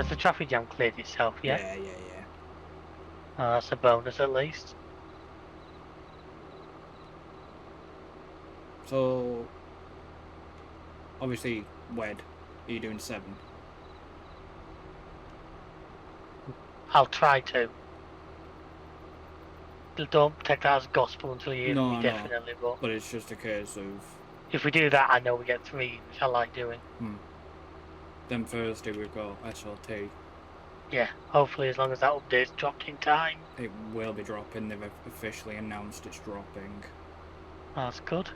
Has the traffic jam cleared itself yet? Yeah. Oh, that's a bonus at least. So, obviously, Wed, are you doing 7? I'll try to. Don't take that as gospel until you hear from me, definitely, but it's just a case of... if we do that, I know we get 3, which I like doing. Then Thursday we've got SLT. Yeah, hopefully as long as that update's dropped in time. It will be dropping, they've officially announced it's dropping. That's good.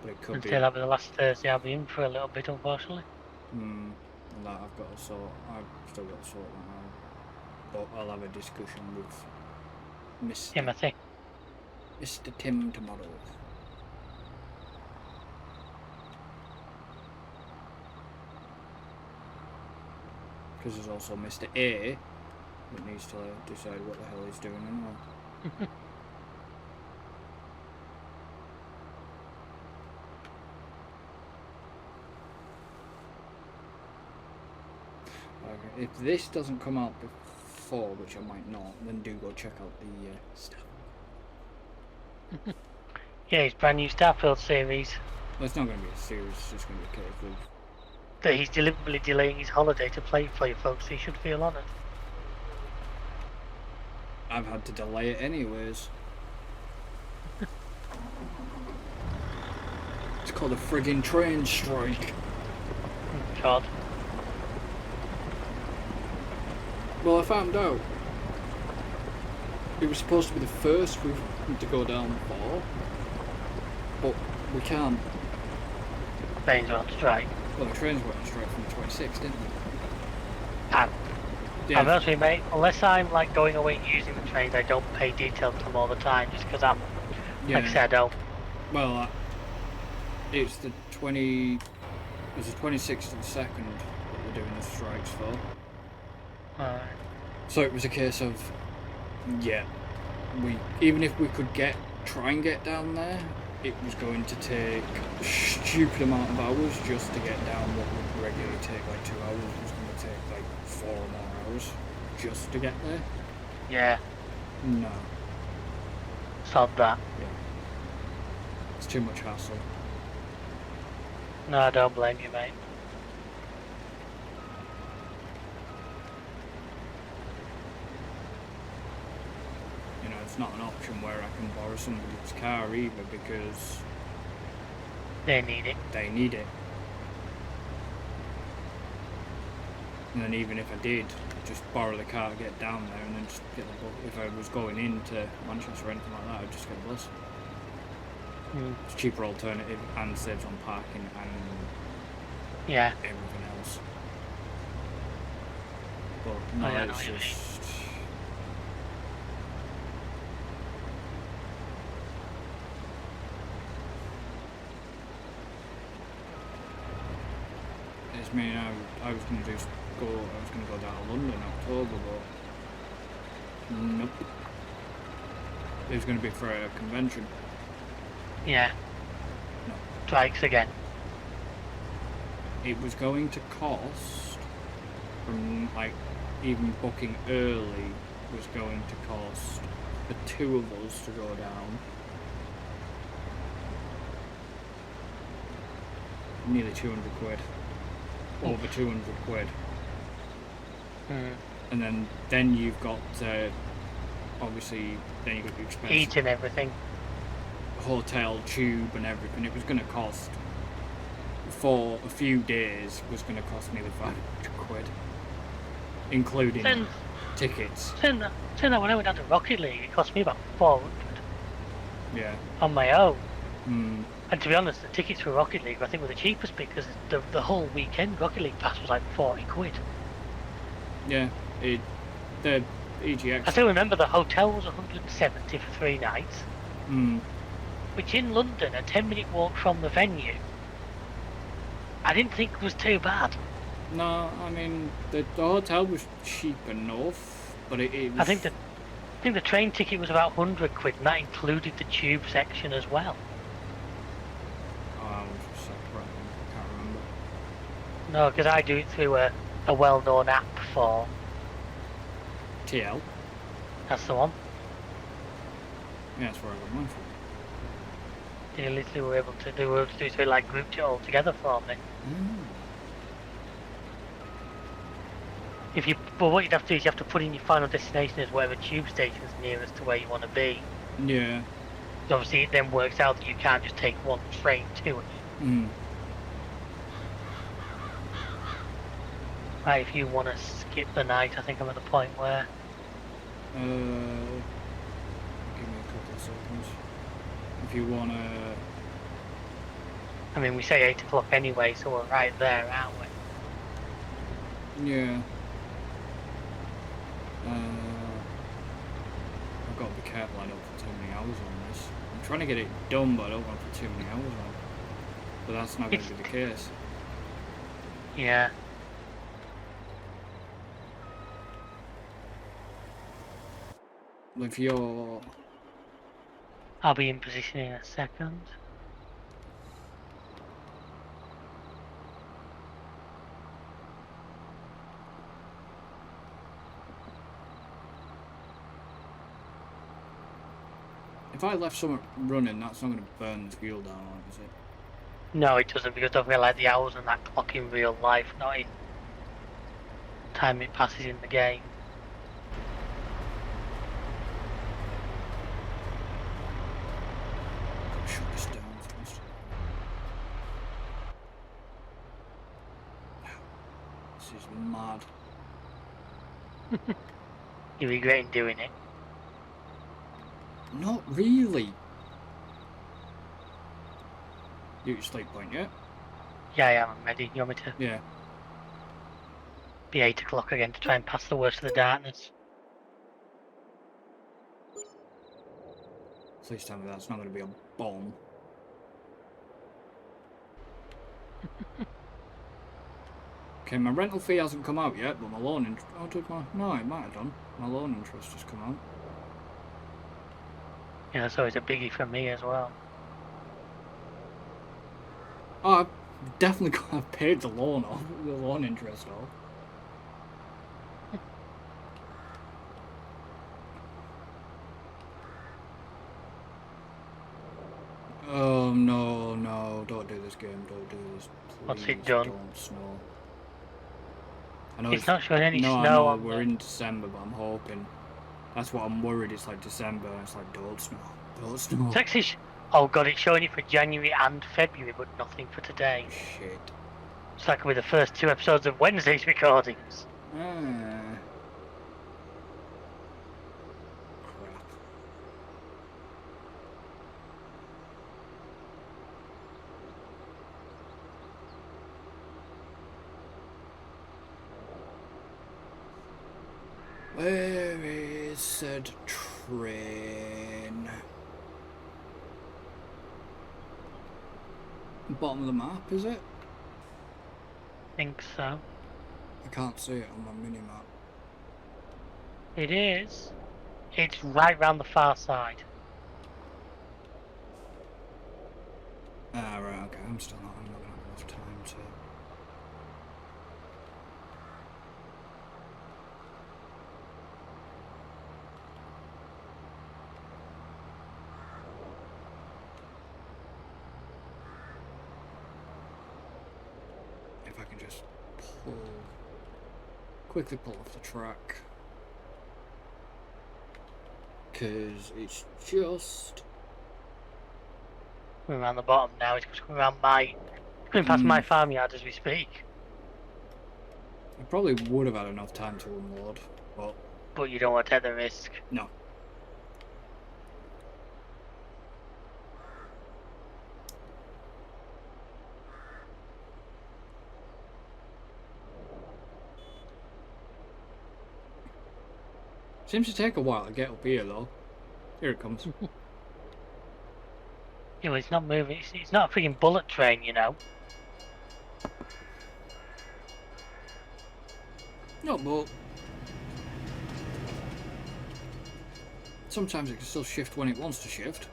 But it could Until having the last Thursday, I'll be in for a little bit, unfortunately. And that I've got to sort, I've still got to sort that out. But I'll have a discussion with Timothy. Mr. Tim tomorrow. Because there's also Mr. A that needs to decide what the hell he's doing anyway. Okay, if this doesn't come out before, which I might not, then do go check out the stuff. Yeah, his brand new Starfield series. Well, it's not going to be a series, it's just going to be a case of... that he's deliberately delaying his holiday to play for you folks, he should feel honoured. I've had to delay it anyways. It's called a friggin' train strike. God. Well, I found out it was supposed to be the first we've to go down for, but we can't. Trains are on strike. Well, the trains went on strike from the 26th, didn't they? I'm honest with you, mate, unless I'm like going away and using the trains, I don't pay detail to them all the time, just because I'm, like I said, I don't. Well, it's the 26th of the 2nd that we're doing the strikes for. So it was a case of, yeah, even if we could try and get down there, it was going to take a stupid amount of hours just to get down what would regularly take like 2 hours. It was going to take like 4 or more hours just to get there. Yeah. No. Sod that. Yeah. It's too much hassle. No, I don't blame you, mate. You know, it's not an option where I can borrow somebody's car either because... they need it. They need it. And then even if I did, just borrow the car to get down there and then just get the bus. If I was going into Manchester or anything like that, I'd just get a bus. It's a cheaper alternative and saves on parking and everything else. But no, it's just... It's me now. I was going to go down to London in October, but nope. It was going to be for a convention. Yeah. No. Strikes again. It was going to cost, from like even booking early, was going to cost the 2 of us to go down nearly 200 quid. Over 200 quid. And then you've got obviously then you've got the expense, heat and everything, hotel, tube and everything. It was going to cost for a few days was going to cost nearly 500 quid, including tickets. Saying that when I went down to Rocket League, it cost me about 400. Yeah. On my own. And to be honest, the tickets for Rocket League I think were the cheapest because the whole weekend Rocket League pass was like 40 quid. Yeah, the EGX. I still remember the hotel was 170 for 3 nights. Which in London, a 10-minute walk from the venue, I didn't think was too bad. No, I mean the hotel was cheap enough, but it was... I think the train ticket was about 100 quid, and that included the tube section as well. Oh, I was separate. I can't remember. No, because I do it through a well-known app for. TL? That's the one. Yeah, that's where I got mine from. They literally were able to do it, like grouped it all together for me. But what you'd have to do is you have to put in your final destination as whatever tube station's nearest to where you want to be. Yeah. So obviously it then works out that you can't just take one train to it. Right, if you want to skip the night, I think I'm at the point where... Give me a couple of seconds. If you want to... I mean, we say 8 o'clock anyway, so we're right there, aren't we? Yeah. I've got to be careful I don't put too many hours on this. I'm trying to get it done, but I don't want to put too many hours on. But that's not going to be the case. Yeah. If you're... I'll be in position in a second. If I left something running, that's not going to burn the fuel down on it, is it? No, it doesn't, because don't feel like the hours on that clock in real life, not in time it passes in the game. Shut this down first. This is mad. You're regretting doing it. Not really. You at sleep point, yeah? Yeah, I am. I'm ready. You want me to Yeah. be 8 o'clock again to try and pass the worst of the darkness? Please tell me that's not going to be a bomb. Okay, my rental fee hasn't come out yet, but my loan interest... Oh, did my... No, it might have done. My loan interest has come out. Yeah, that's always a biggie for me as well. Oh, I've definitely got... I've paid the loan off. The loan interest off. Oh, no, no. Don't do this game. Don't do this. Please. What's it done? Don't snow. I know It's not showing any no, snow I know on we're in December, but I'm hoping. That's what I'm worried. It's like December, and it's like don't snow, don't snow. It's actually, oh god, it's showing it for January and February, but nothing for today. Shit. It's like with the first 2 episodes of Wednesday's recordings. Crap. Where is said train? Bottom of the map, is it? Think so. I can't see it on my mini-map. It is. It's right round the far side. Ah, right, okay, I'm not gonna have enough time to... If I can just quickly pull off the track. Because it's just... Coming around the bottom now, it's coming around coming past my farmyard as we speak. I probably would have had enough time to unload, but... But you don't want to take the risk. No. Seems to take a while to get up here, though. Here it comes. You know, it's not moving. It's not a freaking bullet train, you know. No, but... Sometimes it can still shift when it wants to shift.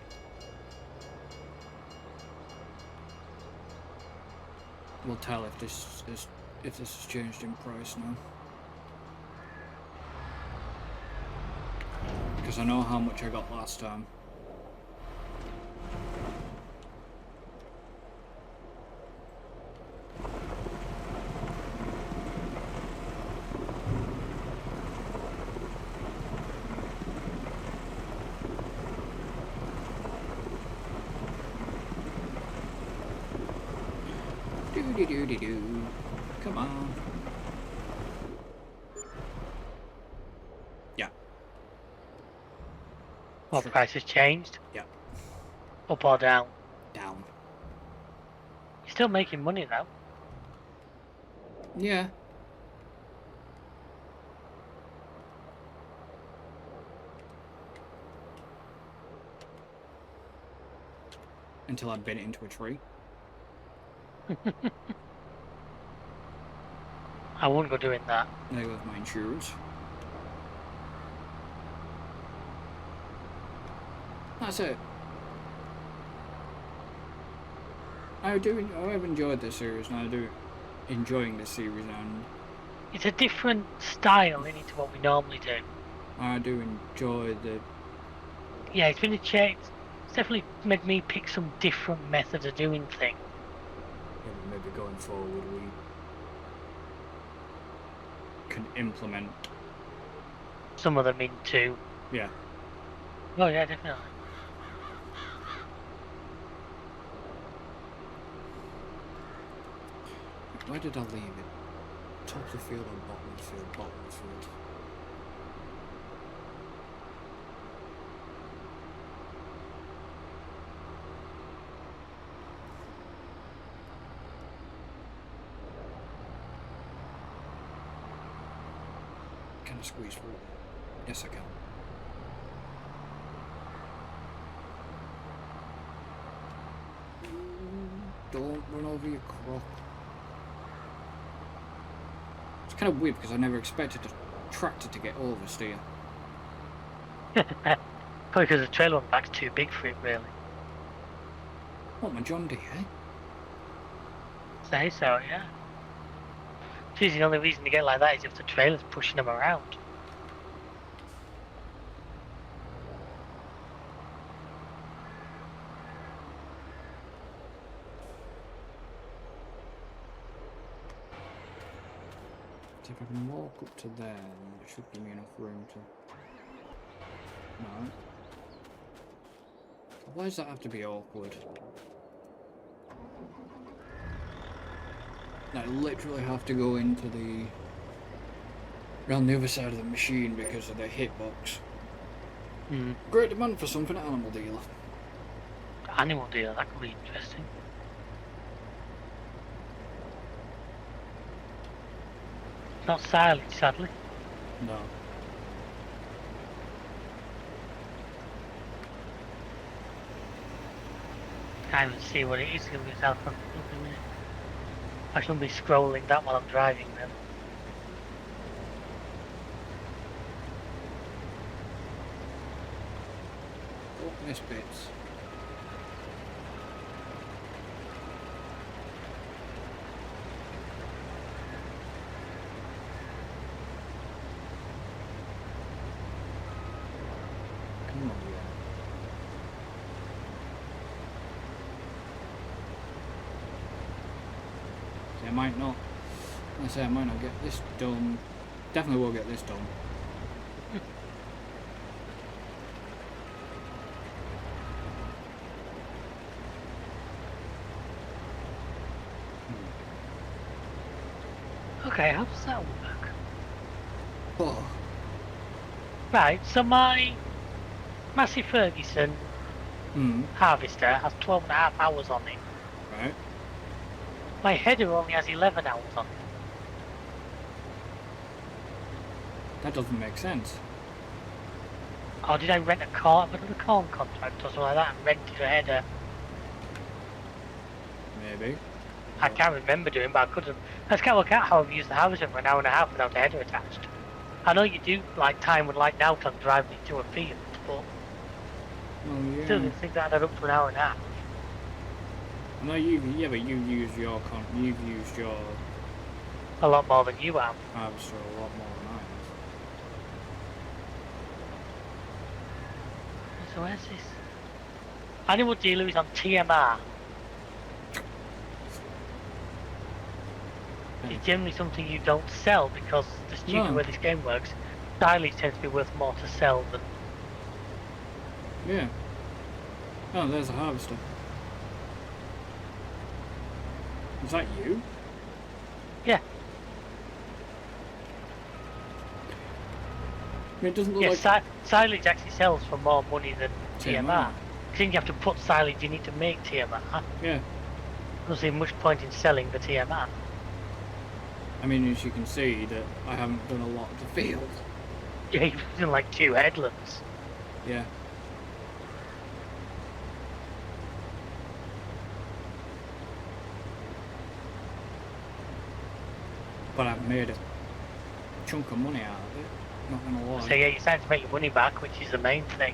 We'll tell if this if this has changed in price now. Because I know how much I got last time. Do. Come on. Yeah. What price has changed? Yeah. Up or down? Down. You're still making money though. Yeah. Until I bent it into a tree. I wouldn't go doing that. There goes my insurance. That's it. I have enjoyed this series, and I do enjoying this series, and It's a different style in it to what we normally do. I do enjoy the. Yeah, it's been a change. It's definitely made me pick some different methods of doing things. Yeah, maybe going forward we can implement Some of them into. Yeah. Oh yeah, definitely. Where did I leave it? Top of the field or bottom of the field? Bottom of the field. Can I squeeze through? Yes, I can. Don't run over your crop. It's kind of weird because I never expected a tractor to get oversteer. Probably because the trailer on the back's too big for it, really. What, my John Deere? Say so, yeah. Geez, the only reason to get like that is if the trailer's pushing them around. So if I can walk up to there, then it should give me enough room to... No. Why does that have to be awkward? I literally have to go into the... around the other side of the machine because of the hitbox. Great demand for something at Animal Dealer. Animal dealer, that could be interesting. Not silage, sadly. No. Can't even see what it is going to be myself. I shouldn't be scrolling that while I'm driving then. Oh, missed bits. Come on, yeah. See, I might not. I say I might not get this done. Definitely will get this done. Okay, how does that work? Oh. Right, so my Massey Ferguson Hmm. harvester has 12.5 hours on it. Right. My header only has 11 hours on it. That doesn't make sense. Or did I rent a corn contract or something like that and rented a header? Maybe. I can't remember doing, but I could have. I just can't work out how I've used the harvester for an hour and a half without a header attached. I know you do like time with like now because I'm driving it to a field, but Oh yeah. still didn't think that added up to an hour and a half. No, but you've used your A lot more than you have. Obviously, a lot more than I have. So where's this? Animal dealer is on TMR. It's generally something you don't sell because the stupid way this game works, silage tends to be worth more to sell than... Yeah. Oh, there's a harvester. Is that you? Yeah. I mean, it doesn't look like... silage actually sells for more money than TMR. Because then you have to put silage in it to make TMR. Yeah. There's not much point in selling the TMR. I mean, as you can see, that I haven't done a lot of the field. Yeah, you've done like 2 headlands. Yeah. But I've made a chunk of money out of it, not gonna lie. So yeah, you're starting to make your money back, which is the main thing.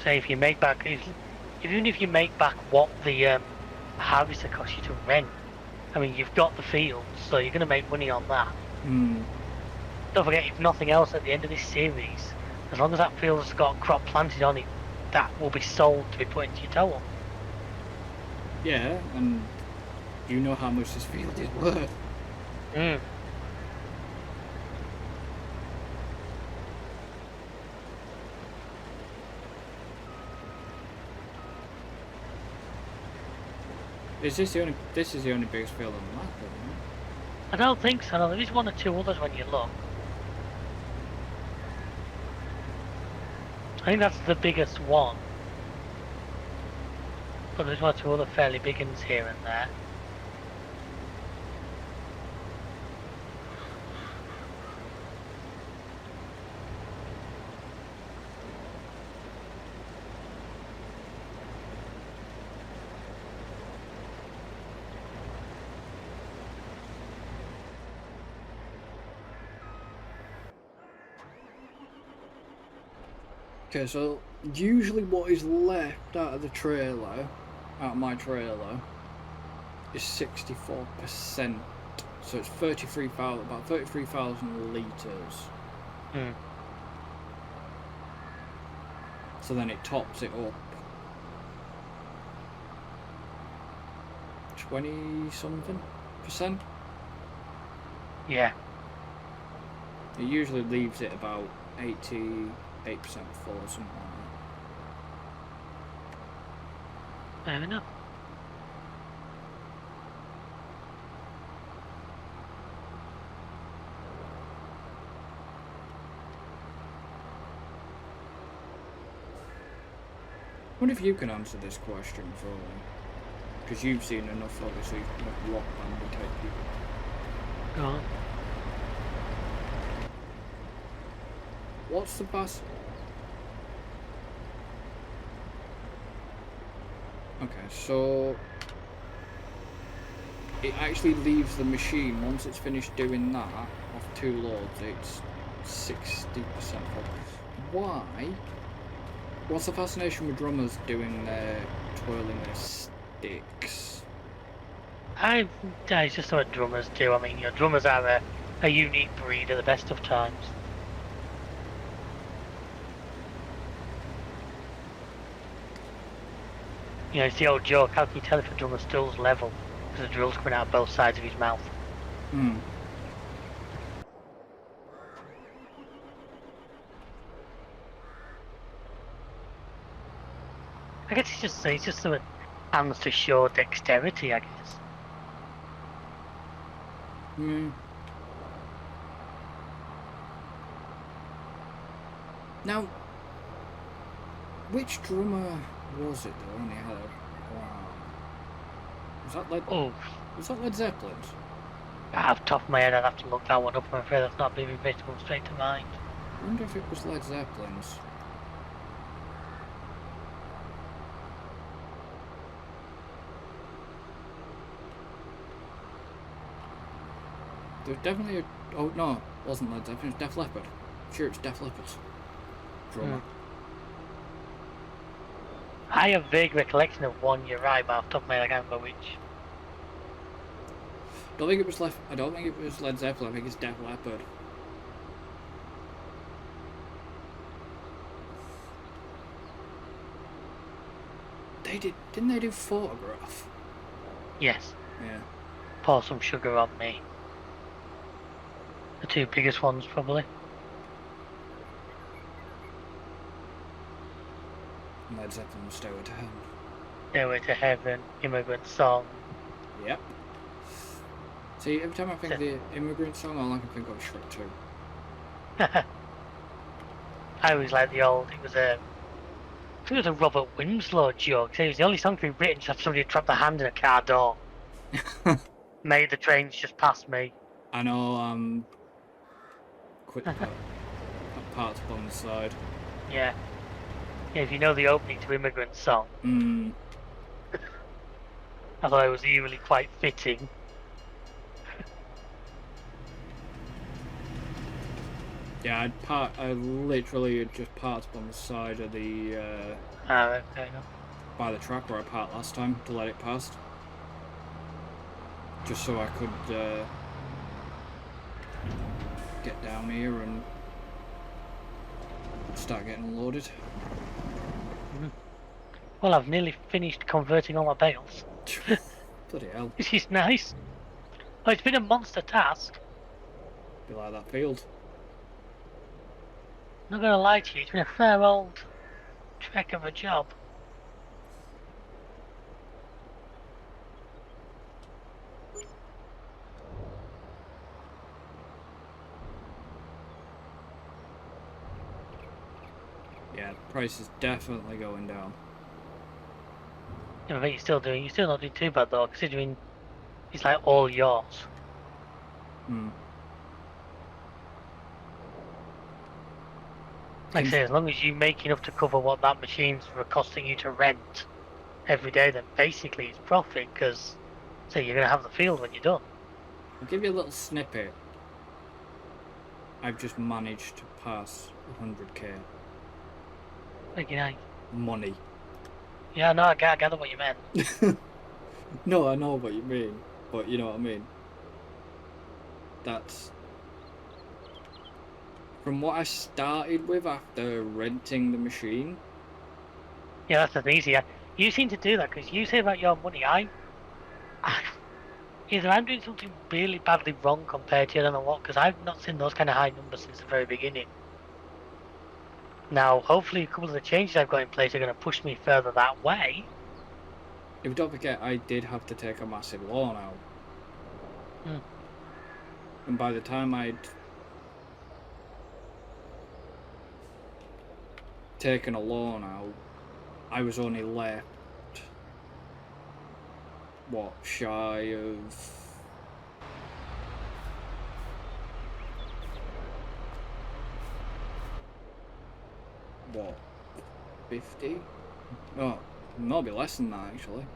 So if you make back, even if you make back what the harvester costs you to rent, I mean, you've got the fields, so you're going to make money on that. Don't forget, if nothing else, at the end of this series, as long as that field has got crop planted on it, that will be sold to be put into your total. Yeah, and you know how much this field is worth. This is the only biggest field on the map, isn't it? I don't think so. No, there is 1 or 2 others when you look. I think that's the biggest one. But there's 1 or 2 other fairly big ones here and there. Okay, so usually what is left out of the trailer, out of my trailer, is 64%. So it's 33,000, about 33,000 litres. So then it tops it up 20-something%. Yeah. It usually leaves it about 88% full or something like that. Fair enough. I wonder if you can answer this question for me, because you've seen enough, obviously, of Lock Band type people. Go on. What's the best? Okay, so it actually leaves the machine once it's finished doing that off 2 loads. It's 60% full. Why? What's the fascination with drummers doing their twirling their sticks? It's just what drummers do. I mean, your drummers are a unique breed at the best of times. You know, it's the old joke, how can you tell if a drummer's still's level? Because the drill's coming out both sides of his mouth. I guess it's just some hands to show dexterity, I guess. Now, which drummer was it that only had was that Led Zeppelin's? Off the top of my head, I'd have to look that one up. I'm afraid that's not being visible straight to mind. I wonder if it was Led Zeppelin's. There's definitely oh no, it wasn't Led Zeppelin, it was Def Leppard. I'm sure it's Def Leppard's drummer. I have vague recollection of one, you're right, but off the top of my head I can't remember which. I don't think it was Led Zeppelin. I think it's Def Leppard. Didn't they do Photograph? Yes. Yeah. Pour Some Sugar on Me. The two biggest ones, probably. Led Zeppelin, Stairway to Heaven. Stairway to Heaven, Immigrant Song. Yep. See, every time I think of the Immigrant Song, all I can think of is Shrek 2. I always like the old, I think it was a Robert Winslow joke. It was the only song to be written to have somebody trap their hand in a car door. Made the trains just pass me. I know, quick parts up on the side. Yeah. Yeah, if you know the opening to Immigrant Song. I thought it was eerily quite fitting. Yeah, I literally had just parked up on the side of the, Fair enough. by the track where I parked last time to let it past. Just so I could, get down here and start getting unloaded. Well, I've nearly finished converting all my bales. Bloody hell. This is nice. Oh, it's been a monster task. Be like that field. Not gonna lie to you, it's been a fair old trek of a job. Yeah, the price is definitely going down. Yeah, I think you're still not doing too bad though, considering it's like all yours. Like I say, as long as you make enough to cover what that machine's costing you to rent every day, then basically it's profit, because so you're going to have the field when you're done. I'll give you a little snippet. I've just managed to pass 100k. Like, you know, Money. yeah, no, I gather what you meant. No, I know what you mean, but you know what I mean. That's from what I started with after renting the machine. Yeah, that's an easy. You seem to do that because you say about your money. Either I'm doing something really badly wrong compared to I don't know what, because I've not seen those kind of high numbers since the very beginning. Now, hopefully, a couple of the changes I've got in place are going to push me further that way. If you don't forget, I did have to take a massive loan out. And by the time I'd taken a loan out, I was only left, what, shy of... what, 50? Oh, maybe less than that, actually.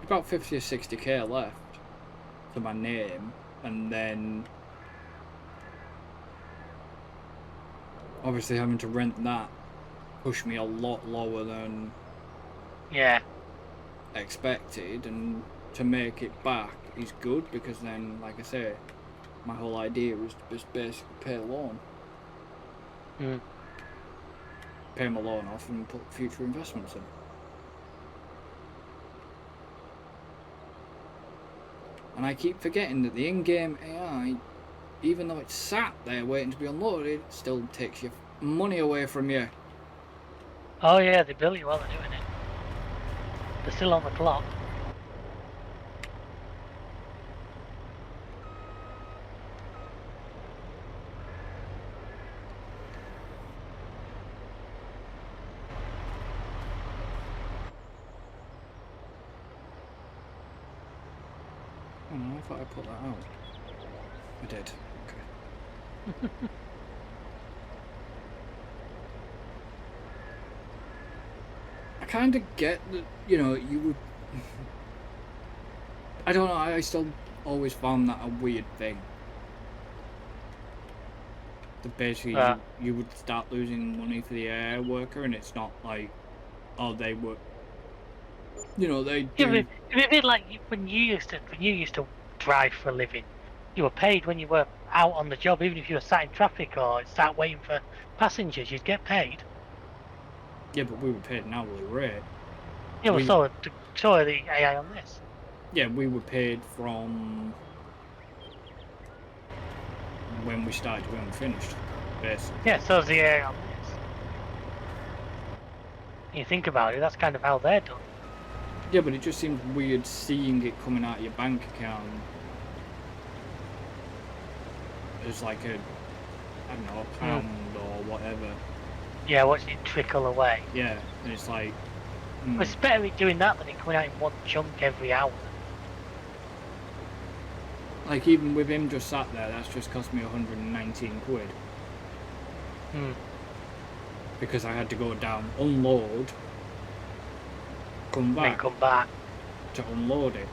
About 50 or 60k left to my name, and then obviously having to rent that pushed me a lot lower than expected, and to make it back is good, because then, like I say, my whole idea was to just basically pay a loan. Pay my loan off and put future investments in. And I keep forgetting that the in-game AI, even though it's sat there waiting to be unloaded, still takes your money away from you. Oh yeah, they bill you while they're doing it. They're still on the clock. Oh no, I thought I put that out. I did. Okay. I kind of get that, you know, you would... I don't know, I still always found that a weird thing. Basically, you would start losing money for the air worker, and it's not like, oh, they were, you know, they do. It'd be a bit like when you used to drive for a living. You were paid when you were out on the job, even if you were sat in traffic or sat waiting for passengers. You'd get paid. Yeah, but we were paid an hourly rate. Yeah, well, so are the AI on this. Yeah, we were paid from when we started to when we finished, basically. Yeah, so is the AI on this. You think about it, that's kind of how they're done. Yeah, but it just seems weird seeing it coming out of your bank account as like a, I don't know, a pound or whatever. Yeah, watching it trickle away. Yeah, and it's like... Well, it's better doing that than it coming out in one chunk every hour. Like, even with him just sat there, that's just cost me 119 quid. Because I had to go down, unload, come back. Then come back. To unload it.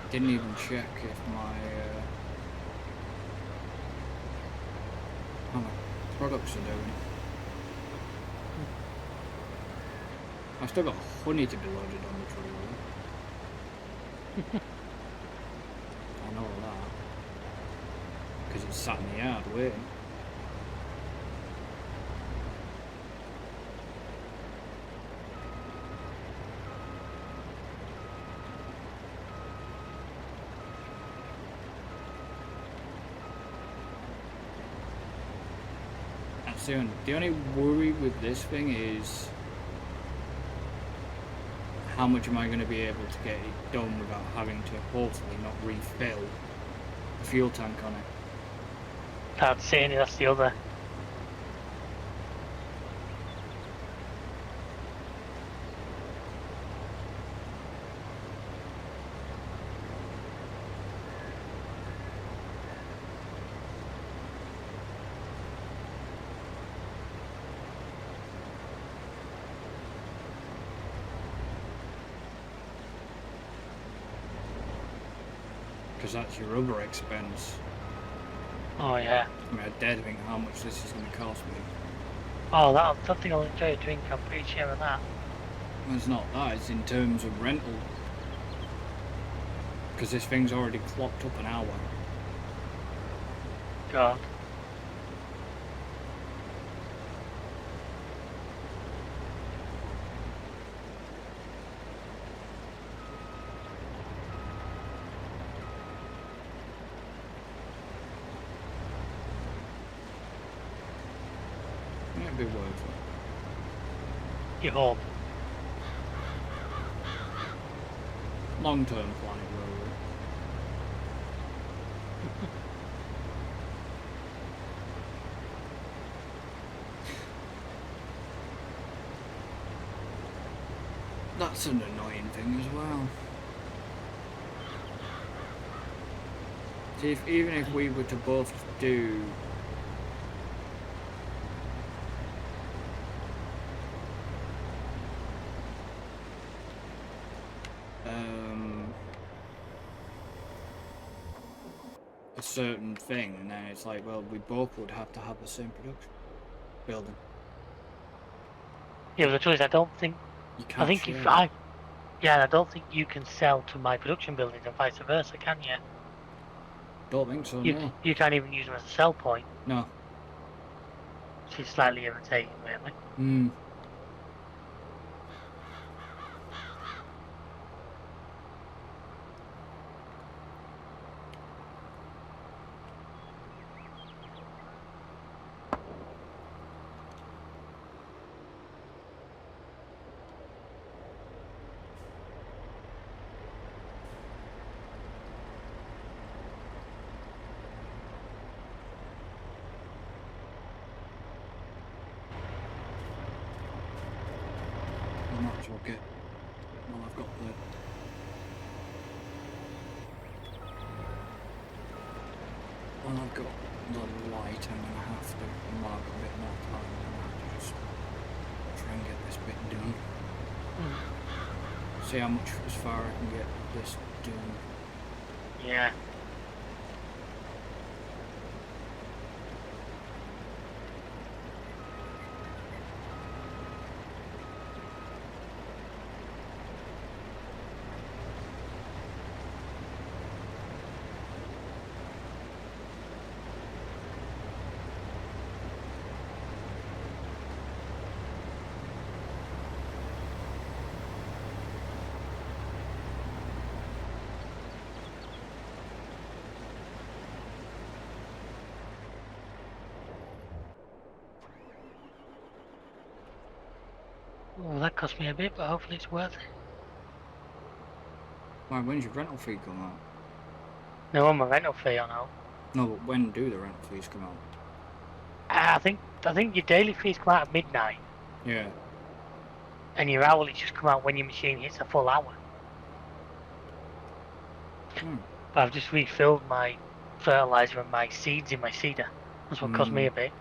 Didn't even check if how my products are doing. I've still got honey to be loaded on the trailer. I know that. Because it's sat in the yard waiting. The only worry with this thing is how much am I going to be able to get it done without having to hopefully not refill the fuel tank on it. Without saying it, that's the other. Because that's your other expense. Oh yeah. I mean, I dare to think how much this is going to cost me. Oh, that's something I'll enjoy doing. I'm pretty sure of that. Well, it's not that, it's in terms of rental. Because this thing's already clocked up an hour. God. It'd be worth it. You hope. Long-term planning, really. That's an annoying thing as well. See, even if we were to both do a certain thing, and then it's like, well, we both would have to have the same production building. Yeah, but the truth is, I don't think. You can't. I think share if it. I don't think you can sell to my production buildings and vice versa, can you? Don't think so. No. You can't even use them as a sell point. No. Which is slightly irritating, really. Hmm. Might as well get Well, I've got the... Well, I've got the light. I'm going to have to mark a bit more time. I'm going to have to just try and get this bit done. See how much as far I can get this done. Yeah. Well, that cost me a bit, but hopefully it's worth it. Why, when's your rental fee come out? No, I'm a rental fee on out. No, but when do the rental fees come out? I think your daily fees come out at midnight. Yeah. And your hourly just come out when your machine hits a full hour. But I've just refilled my fertilizer and my seeds in my seeder. That's what cost me a bit.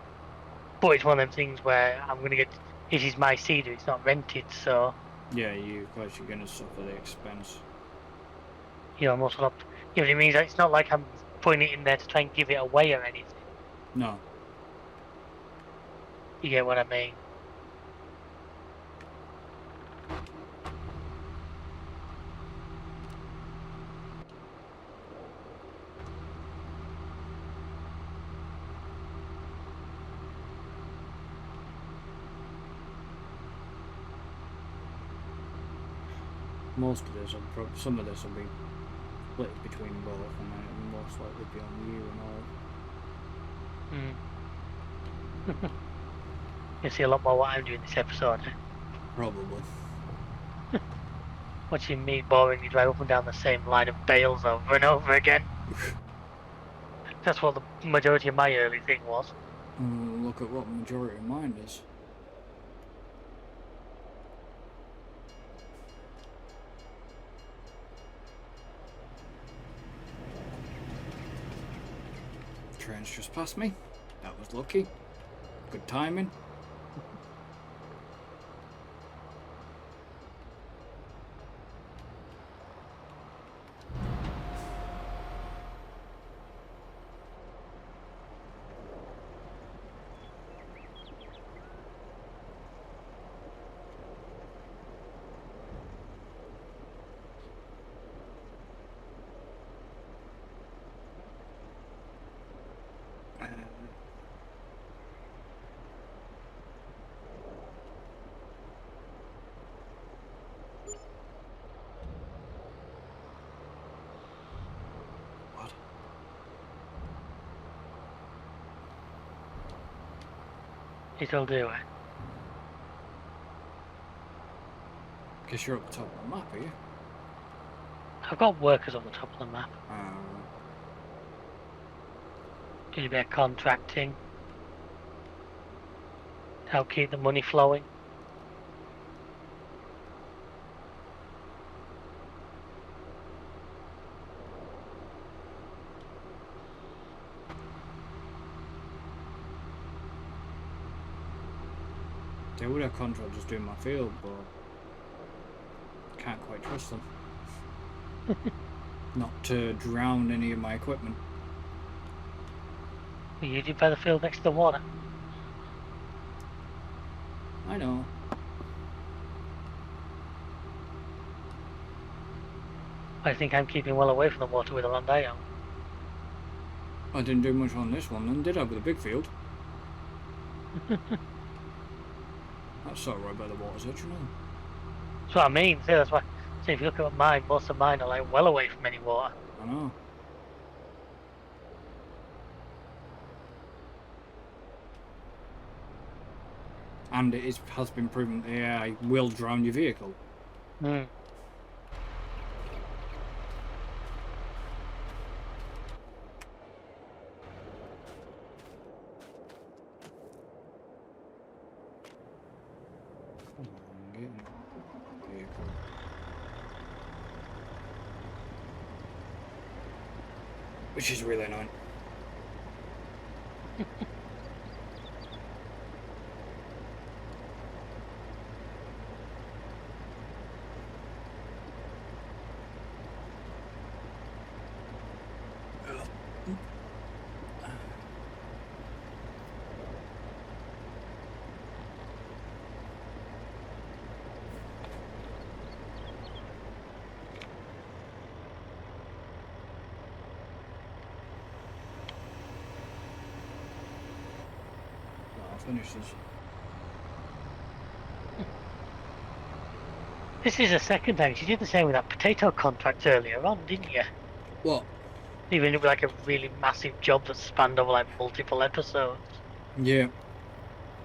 But it's one of them things where I'm going to get... This is my seeder, it's not rented, so... Yeah, of course you're going to suffer the expense. You know, I'm also not... You know what I mean? It's not like I'm putting it in there to try and give it away or anything. No. You get what I mean? Most of this, some of this will be split between both, and then it will most likely be on you and all. You'll see a lot more what I'm doing this episode. Probably. Watching me boringly drive up and down the same line of bales over and over again. That's what the majority of my early thing was. Look at what majority of mine is. Train's just passed me. That was lucky. Good timing. It'll do it. Guess you're up the top of the map, are you? I've got workers on the top of the map. Doing a bit of contracting. Help keep the money flowing. They would have contractors doing my field, but can't quite trust them. Not to drown any of my equipment. You did by the field next to the water. I know. I think I'm keeping well away from the water with the land I own. I didn't do much on this one then, did I, with a big field? That's sort of right by the water's edge, you know. That's what I mean. See, that's why. See, if you look at mine, most of mine are like well away from any water. I know. And it has been proven that AI will drown your vehicle. Vehicle. which is really annoying. Finish this. This is the second time. You did the same with that potato contract earlier on, didn't you? What? Even with like a really massive job that spanned over like multiple episodes. Yeah.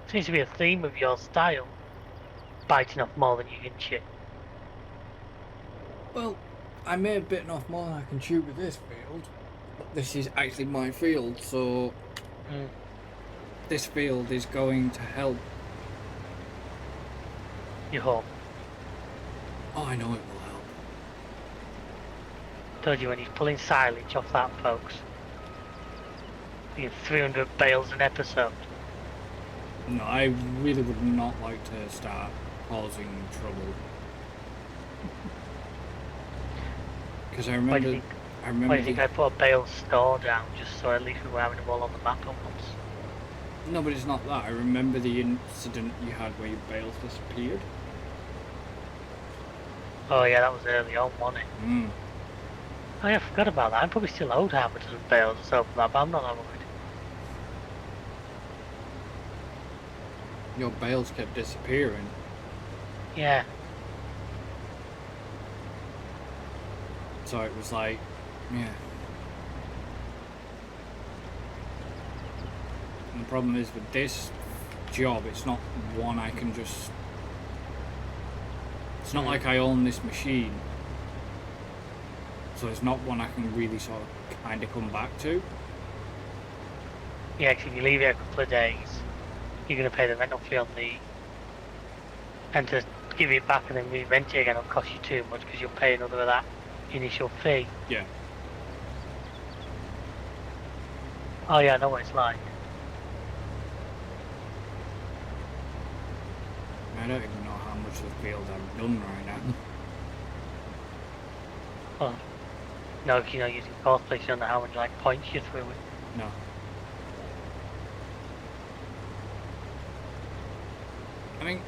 Seems to be a theme of your style. Biting off more than you can chew. Well, I may have bitten off more than I can chew with this field. This is actually my field, so this field is going to help. You hope. Oh, I know it will help. Told you when he's pulling silage off that, folks. You get 300 bales an episode. No, I really would not like to start causing trouble. Because I remember. Why do you think I put a bale store down just so at least we were having them all on the map at once? No, but it's not that. I remember the incident you had where your bales disappeared. Oh yeah, that was early on, wasn't it? Mm. Oh yeah, I forgot about that. I'm probably still owed half a dozen bales or so for that, but I'm not that worried. Your bales kept disappearing. Yeah. So it was like, yeah. And the problem is with this job, it's not one I can just... It's not like I own this machine. So it's not one I can really sort of kind of come back to. Yeah, 'cause if you leave it a couple of days, you're going to pay the rental fee on the... And to give it back and then re-rent it again will cost you too much because you'll pay another of that initial fee. Yeah. Oh yeah, I know what it's like. I don't even know how much of the field I've done right now. Well, no, if you're not using course place, you don't know how many like points you're through with. No. I mean,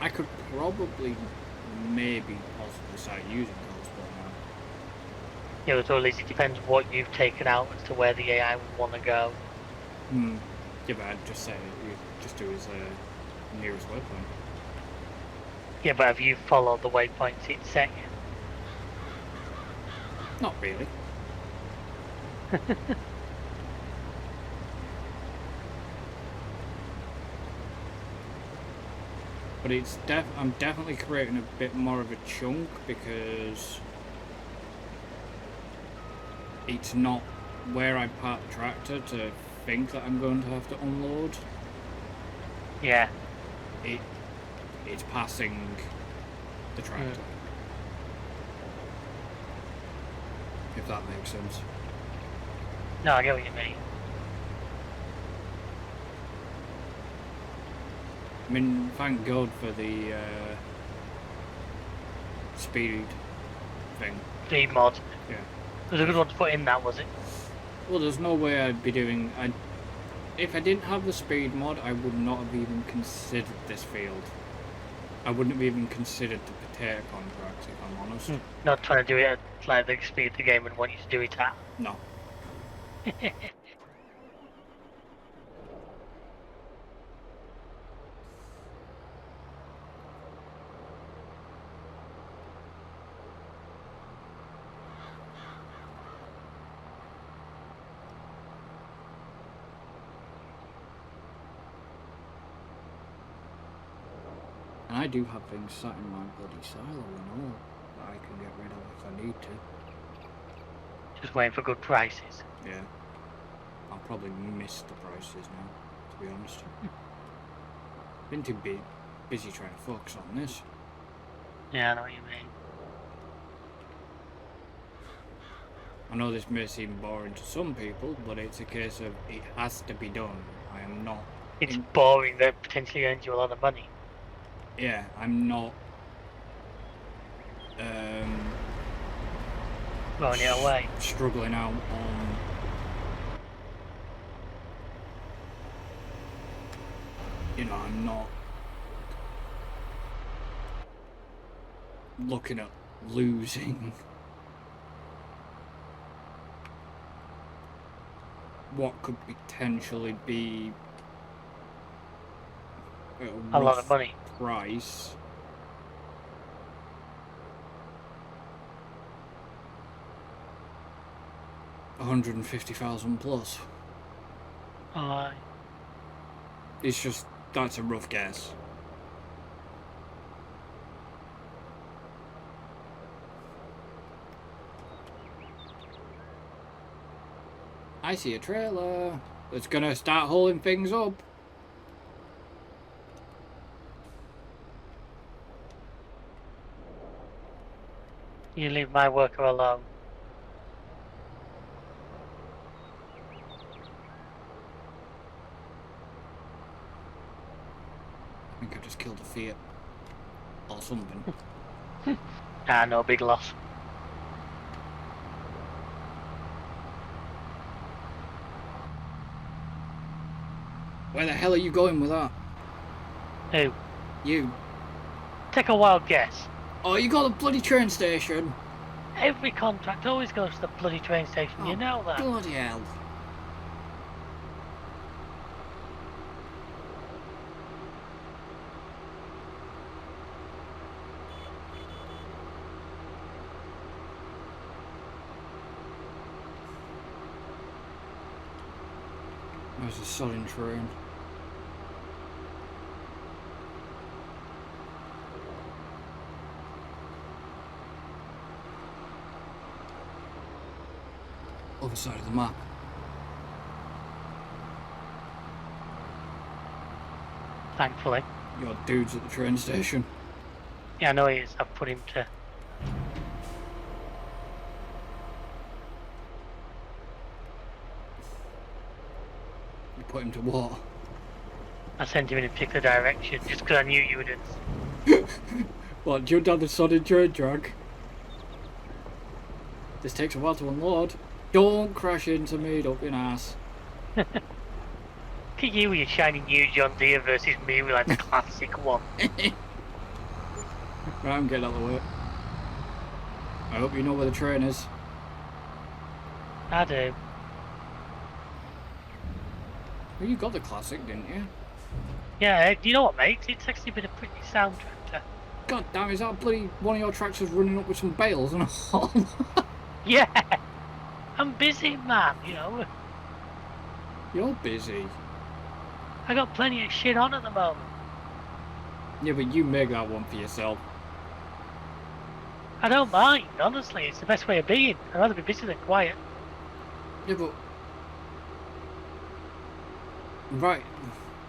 I could probably, maybe, possibly start using Coldspot now. Yeah, but at least it depends what you've taken out as to where the AI would want to go. Yeah, but I'd just say you just do his nearest waypoint. Yeah, but have you followed the waypoints it set you? Not really. But it's I'm definitely creating a bit more of a chunk because it's not where I park the tractor to think that I'm going to have to unload. Yeah. It's passing the tractor. If that makes sense. No, I get what you mean. I mean, thank God for the speed thing. Speed mod. Yeah. It was a good one to put in that, was it? Well, there's no way I'd be doing... If I didn't have the speed mod, I would not have even considered this field. I wouldn't have even considered the potato contract, if I'm honest. Not trying to do it at like the speed the game would want you to do it at. No. And I do have things sat in my bloody silo and all that I can get rid of if I need to. Just waiting for good prices. Yeah. I'll probably miss the prices now, to be honest. Been too busy trying to focus on this. Yeah, I know what you mean. I know this may seem boring to some people, but it's a case of it has to be done. I am not... It's boring that potentially earns you a lot of money. Yeah, I'm not... Throwing it away. Struggling out on... You know, I'm not... looking at losing... what could potentially be A lot of money. Price. $150,000 plus. Aye. It's just, that's a rough guess. I see a trailer that's gonna start hauling things up. You leave my worker alone. I think I just killed a Fiat. Or something. Ah, no big loss. Where the hell are you going with that? Who? You. Take a wild guess. Oh, you got a bloody train station. Every contract always goes to the bloody train station, Oh, you know that. Bloody hell. There's a sodding train. Other side of the map. Thankfully. Your dude's at the train station. Yeah, I know he is. I've put him to... You put him to what? I sent him in a particular direction just because I knew you would. What, jump down the sodding train track? This takes a while to unload. Don't crash into me, don't be an ass. Look at you with your shiny new John Deere versus me with like the classic one. Right, I'm getting out of the way. I hope you know where the train is. I do. Well, you got the classic, didn't you? Yeah, do you know what, mate? It's actually been a pretty sound tractor. God damn, is that bloody one of your tractors running up with some bales and all? Yeah! I'm busy, man, you know. You're busy. I got plenty of shit on at the moment. Yeah, but you make that one for yourself. I don't mind, honestly. It's the best way of being. I'd rather be busy than quiet. Yeah, but... Right.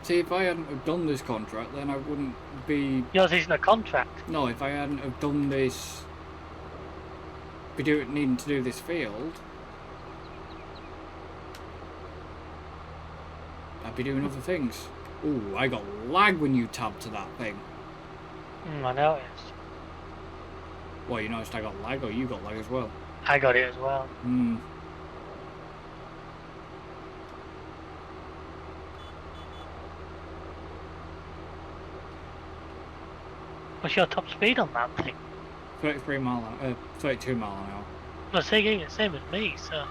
See, if I hadn't have done this contract, then I wouldn't be... Yours isn't a contract. No, if I hadn't have done this... needing to do this field... I'd be doing other things. Ooh, I got lag when you tabbed to that thing. I noticed. Well, you noticed I got lag, or you got lag as well? I got it as well. Hmm. What's your top speed on that thing? 32 mile an hour. Well, same as me, so...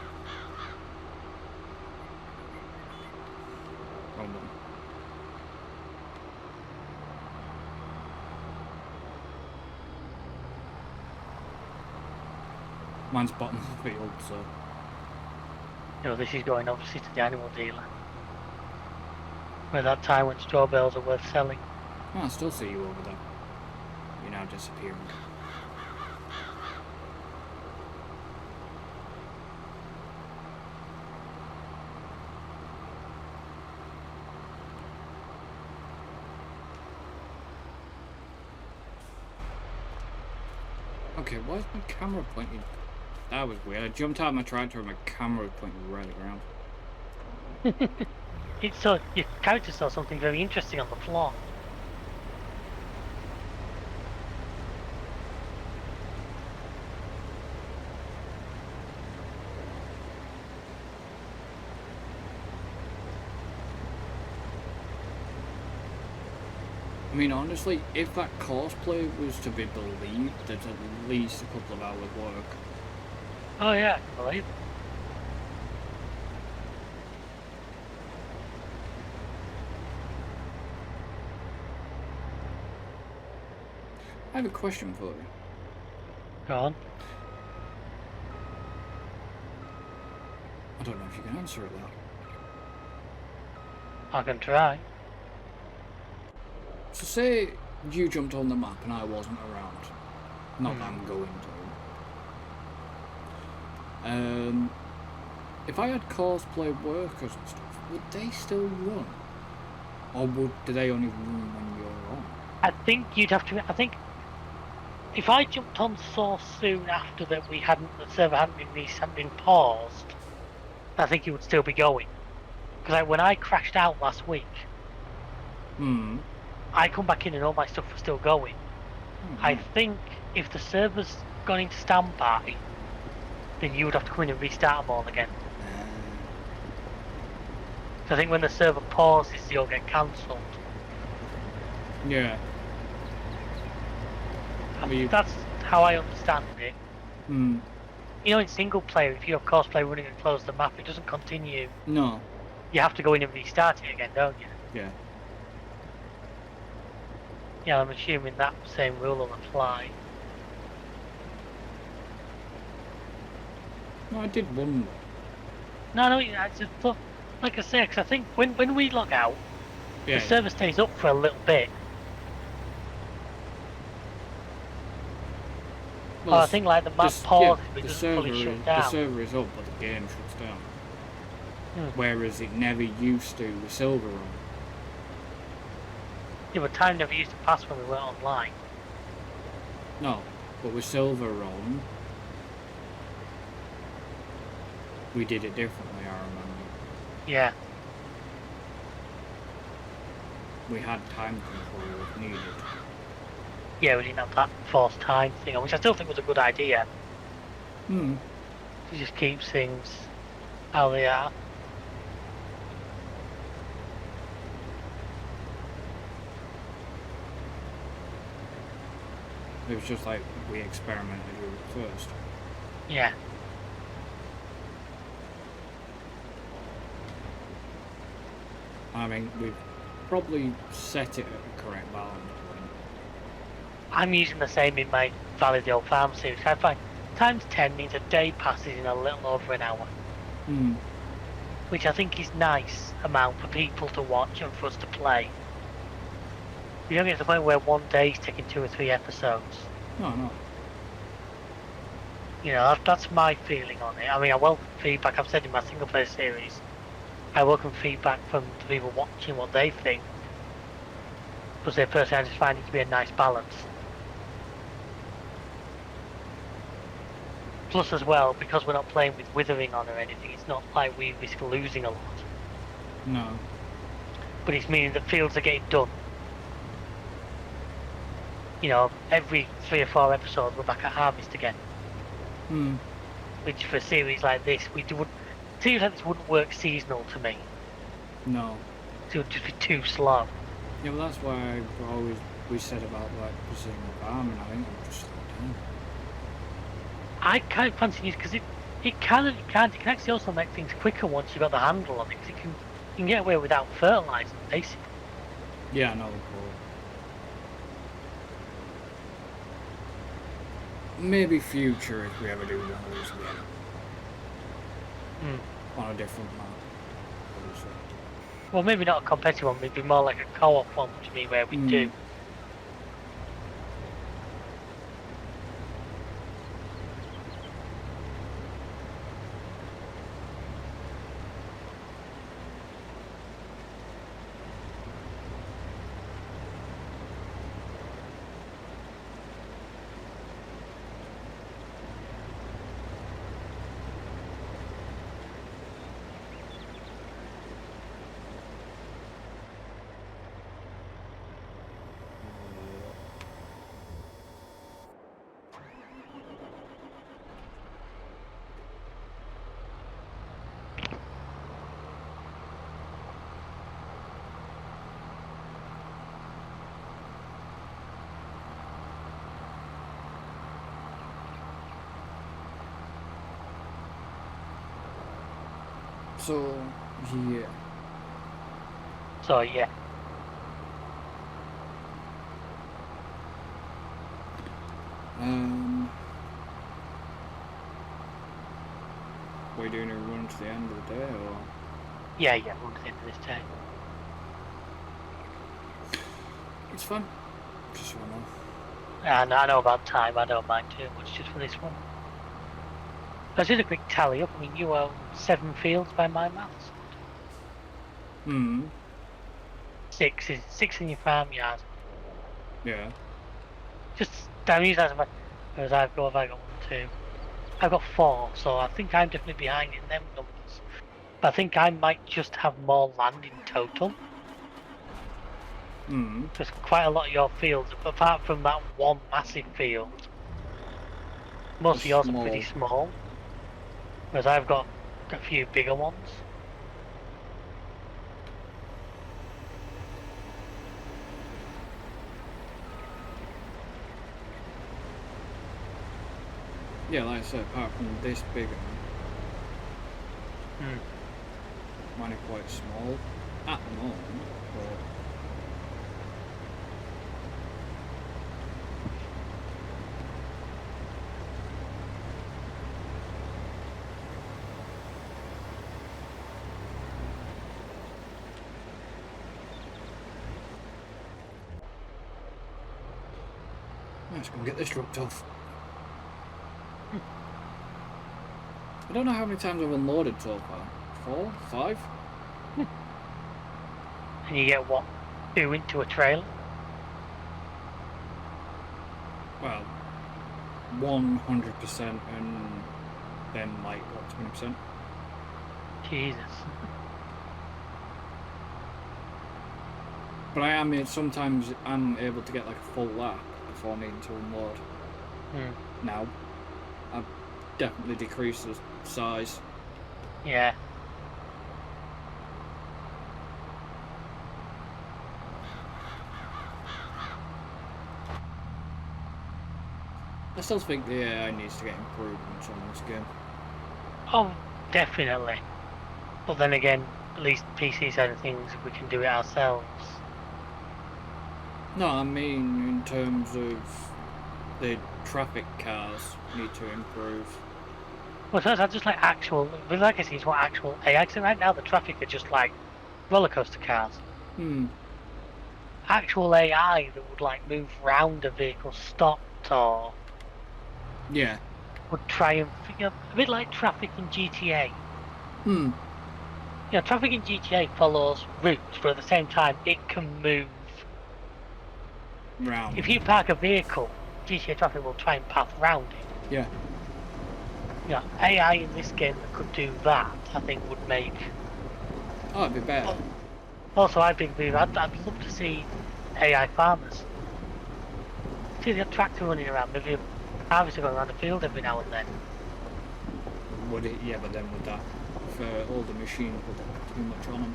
Hold on. Mine's bottom of the field, so... You know, this is going obviously to the animal dealer. Where that time when straw bales are worth selling. Oh, I still see you over there. You're now disappearing. Okay, why is my camera pointing That was weird. I jumped out of my tractor and my camera was pointing right around. Your character saw something very interesting on the floor. I mean, honestly, if that cosplay was to be believed, there's at least a couple of hours work. Oh yeah, I can believe it. I have a question for you. Go on. I don't know if you can answer it though. I can try. So say you jumped on the map and I wasn't around. Not that I'm going to. If I had cosplay workers and stuff, would they still run? Or do they only run when you're on? I think you'd have to. I think if I jumped on so soon after that the server hadn't been paused, I think it would still be going. Because when I crashed out last week, I come back in and all my stuff was still going. I think if the server's gone into standby, then you would have to come in and restart them all again. So I think when the server pauses, you'll get cancelled. Yeah. That's how I understand it. You know, in single player, if you have cosplay running and close the map, it doesn't continue. No. You have to go in and restart it again, don't you? Yeah. Yeah, I'm assuming that same rule will apply. No, I did wonder. No, I just thought, like I say, because I think when we log out, the server stays up for a little bit. Well, I think like the map pauses, but it doesn't fully shut down. The server is up, but the game shuts down. Whereas it never used to with Silver on. Yeah, but time never used to pass when we were online. No, but with Silver on, we did it differently, I remember. Yeah. We had time control if needed. Yeah, we didn't have that forced time thing, which I still think was a good idea. It just keeps things how they are. It was just like we experimented with it first. Yeah. I mean, we've probably set it at the correct balance. I'm using the same in my Validale Farm series. I find times 10 means a day passes in a little over an hour. Which I think is nice amount for people to watch and for us to play. You don't get to the point where one day is taking 2 or 3 episodes. No. You know, that's my feeling on it. I mean, I welcome feedback. I've said in my single player series, I welcome feedback from the people watching what they think. Because they personally, I just find it to be a nice balance. Plus as well, because we're not playing with withering on or anything, it's not like we risk losing a lot. No. But it's meaning that fields are getting done. You know, every 3 or 4 episodes we're back at harvest again. Which for a series like this, series like this wouldn't work seasonal to me. No. It would just be too slow. Yeah, well that's why we said about like precision farming. I think it would just slow down. I kind of fancy it because it can actually also make things quicker once you've got the handle on it. Because you can get away without fertilizer, basically. Yeah, I know. Maybe future if we ever do one of those again. On a different map. Obviously. Well, maybe not a competitive one, maybe more like a co-op one to me where we do. So, yeah. So yeah. Are we doing a run to the end of the day, or? Yeah, run to the end of this day. It's fun. Just run off. And I know about time, I don't mind too much just for this one. I did a quick tally up. I mean, you own 7 fields by my maths. Hmm. 6 in your farmyard. Yeah. Just damn you guys. Whereas I've got 1, 2. I've got 4, so I think I'm definitely behind in them numbers. But I think I might just have more land in total. Hmm. Because quite a lot of your fields, apart from that one massive field, most of yours are pretty small. Whereas I've got a few bigger ones. Yeah, like I said, apart from this big Hmm. mine are quite small at the moment, but let's go and get this dropped off. I don't know how many times I've unloaded so far. 4? 5? And you get what? 2 into a trailer? Well, 100% and then like, what, 20%? Jesus. But I am, sometimes I'm able to get like a full lap before needing to unload. Now, I've definitely decreased the size. Yeah. I still think the AI needs to get improvements on this game. Oh, definitely. But then again, at least PC side of things, we can do it ourselves. No, I mean in terms of the traffic cars need to improve. Well, so that's just like actual, like I say, it's what actual AI. Because right now the traffic are just like roller coaster cars. Actual AI that would like move round a vehicle stopped or Yeah. would try and figure a bit like traffic in GTA. Traffic in GTA follows routes, but at the same time it can move Round. If you park a vehicle, GTA traffic will try and path round it. Yeah. Yeah, AI in this game that could do that, I think would make. Oh, it'd be better. Also, I'd love to see AI farmers. See the tractor running around, maybe a harvester going around the field every now and then. Would it? Yeah, but then would that, for older machines, would that too much on them?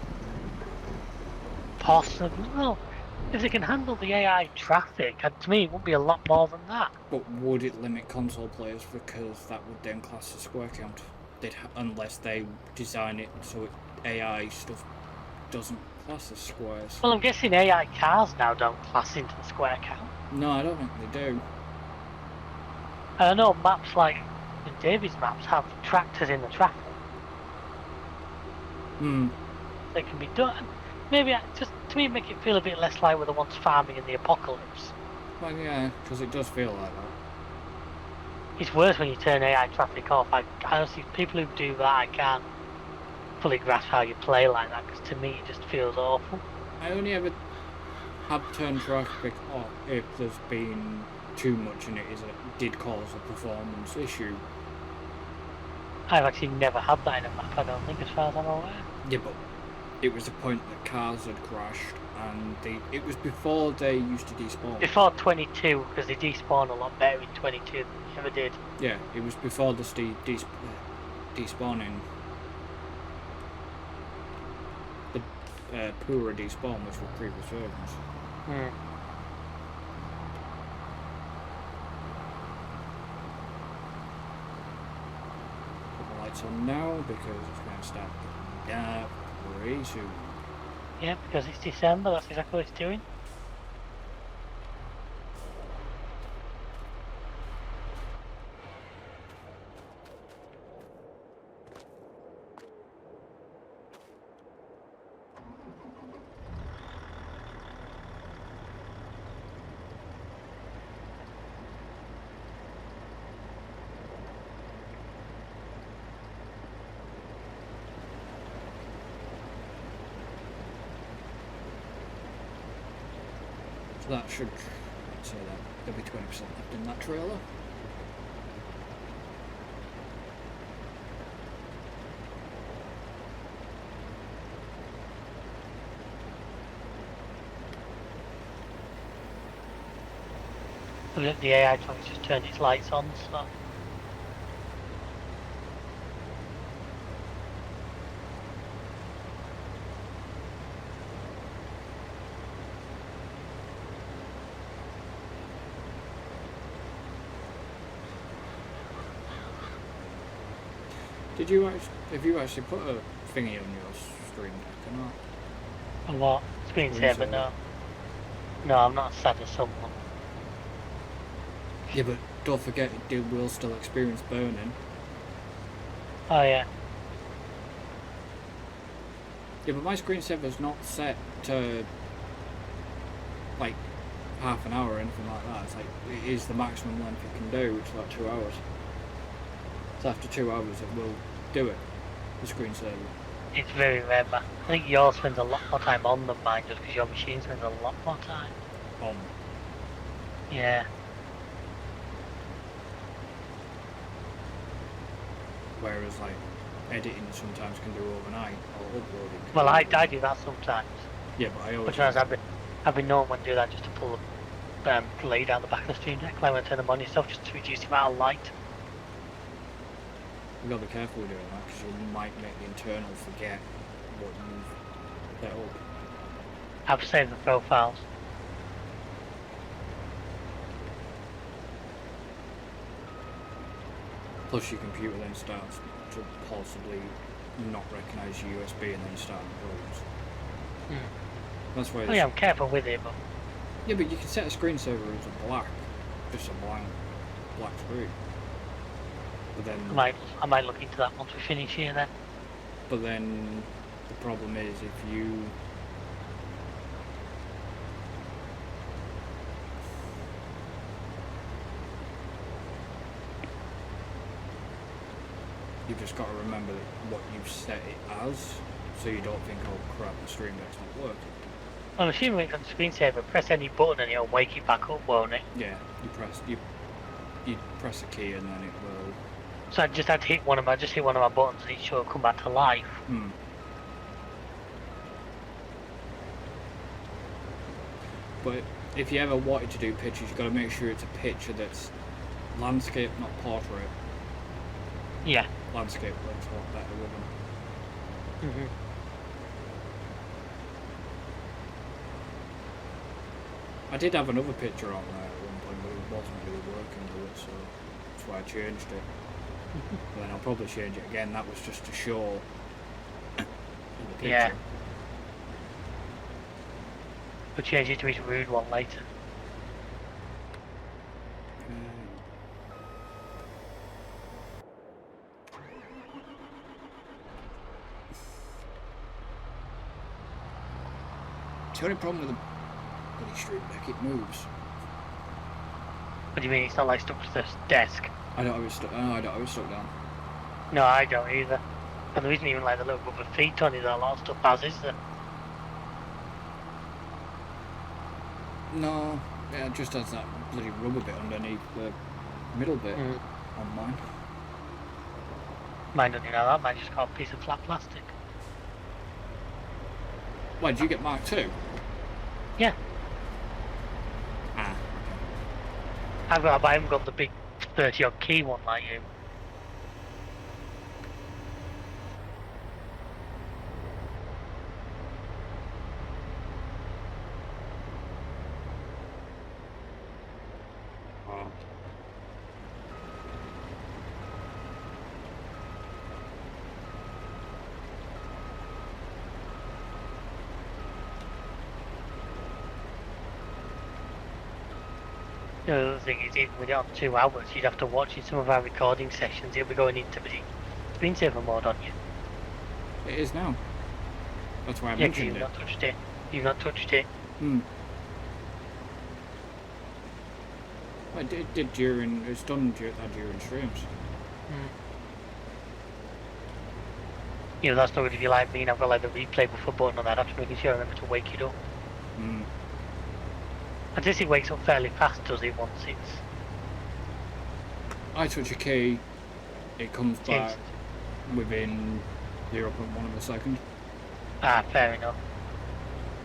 Possibly. Well, if they can handle the AI traffic, to me, it would be a lot more than that. But would it limit console players because that would then class as square count? Unless they design it so AI stuff doesn't class as squares. Well, I'm guessing AI cars now don't class into the square count. No, I don't think they do. And I know maps like David's maps have tractors in the traffic. They can be done. Maybe just to me make it feel a bit less like we're the ones farming in the apocalypse. Well, yeah, because it does feel like that. It's worse when you turn AI traffic off. I honestly, people who do that, I can't fully grasp how you play like that, because to me it just feels awful. I only ever have turned traffic off if there's been too much and it did cause a performance issue. I've actually never had that in a map, I don't think, as far as I'm aware. Yeah, but it was the point that cars had crashed, and it was before they used to despawn. Before 22, because they despawn a lot better in 22 than they ever did. Yeah, it was before the despawning. The poorer despawn was for previous versions. Put the lights on now because it's going to start getting Yeah, way soon. Yeah, because it's December, that's exactly what it's doing. So that should say that there'll be 20% left in that trailer. Look, the AI truck's just turned its lights on, so. Did you actually, have you actually put a thingy on your stream deck or not? A what? Screensaver, no. No, I'm not sad as someone. Yeah, but don't forget, it will still experience burning. Oh yeah. Yeah, but my screensaver's not set to like half an hour or anything like that. It's like, it is the maximum length it can do, which is like 2 hours. So after 2 hours it will do it, the screensaver. It's very rare, but I think yours spends a lot more time on than mine, just because your machine spends a lot more time. On. Yeah. Whereas like editing sometimes can do overnight, or uploading. Well, I do that sometimes. Yeah, but I always. But I've been known when to do that just to pull the lay down the back of the stream deck, like when I turn them on yourself, just to reduce the amount of light. You gotta be careful with doing that, because you might make the internal forget what you've set up. I've saved the profiles. Plus your computer then starts to possibly not recognise your USB and then start problems. That's why. Oh yeah, I'm careful with it, but. Yeah, but you can set a screensaver as a black, just a black screen. But then. I might look into that once we finish here then. But then the problem is if you. You've just got to remember what you've set it as, so you don't think, oh crap, the stream deck's not working. I'm assuming on the screensaver, press any button and it'll wake it back up, won't it? Yeah, you press a key and then it will. So I just had to hit one of my buttons and it should come back to life. But if you ever wanted to do pictures, you've got to make sure it's a picture that's landscape, not portrait. Yeah. Landscape works a lot better with them. I did have another picture on there at one point, but it wasn't really working with it, so that's why I changed it. But then I'll probably change it again. That was just to show in the picture. Yeah. We'll change it to his rude one later. The only problem with the bloody stream deck, it moves. What do you mean? It's not like stuck to the desk? I don't have it stuck. Oh, I don't have it stuck down. No, I don't either. And there isn't even like the little rubber feet on it. A lot of stuff has, is there? No, yeah, it just has that bloody rubber bit underneath the middle bit on mine. Mine doesn't have that. Mine just got a piece of flat plastic. Why, did you get Mark II? Yeah. Ah. I haven't got the big 30-odd key one like you. The other thing is, even with it on 2 hours, you'd have to watch in some of our recording sessions. It'll be going into the screensaver mode on you. It is now. That's why I Yeah, 'cause mentioned you've it. not touched it. You've not touched it. Hmm. Well, it did during. It's done during streams. Mm. You know, that's not really if you like me, and I've got like the replay buffer button on that. I have to make sure I remember to wake it up. Hmm. I guess it wakes up fairly fast, does it, once it's I touch a key, it comes back changed? within 0.1 of a second. Ah, fair enough.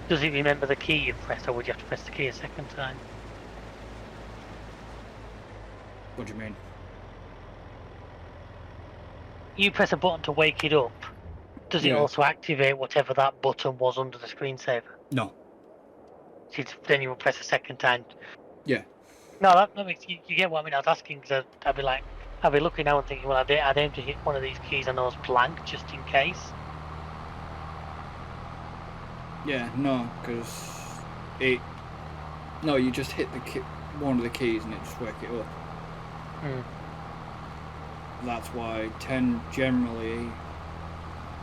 Does it remember the key you pressed, or would you have to press the key a second time? What do you mean? You press a button to wake it up. Does it Yeah. also activate whatever that button was under the screensaver? No. So then you will press a second time. Yeah. No, that makes you get what I mean. I was asking because I'd be like, I'd be looking now and thinking, well, I'd aim to hit one of these keys. I know it's blank, just in case. Yeah, no, because it. No, you just hit the one of the keys and it just wake it up. Hmm. That's why 10 generally.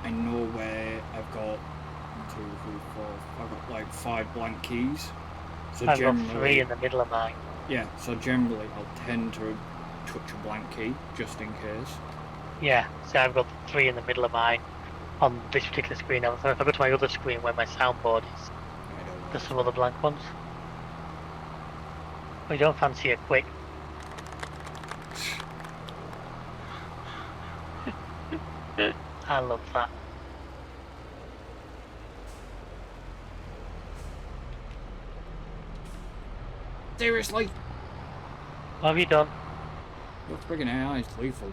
I know where I've got 1, 2, 3, 4. I've got like 5 blank keys. So I've got generally, 3 in the middle of mine. yeah. So generally, I'll tend to touch a blank key just in case. Yeah, so I've got 3 in the middle of mine on this particular screen. Now, if I go to my other screen where my soundboard is, there's some other blank ones. We don't fancy it quick. I love that. Seriously? What have you done? Your friggin' AI is lethal.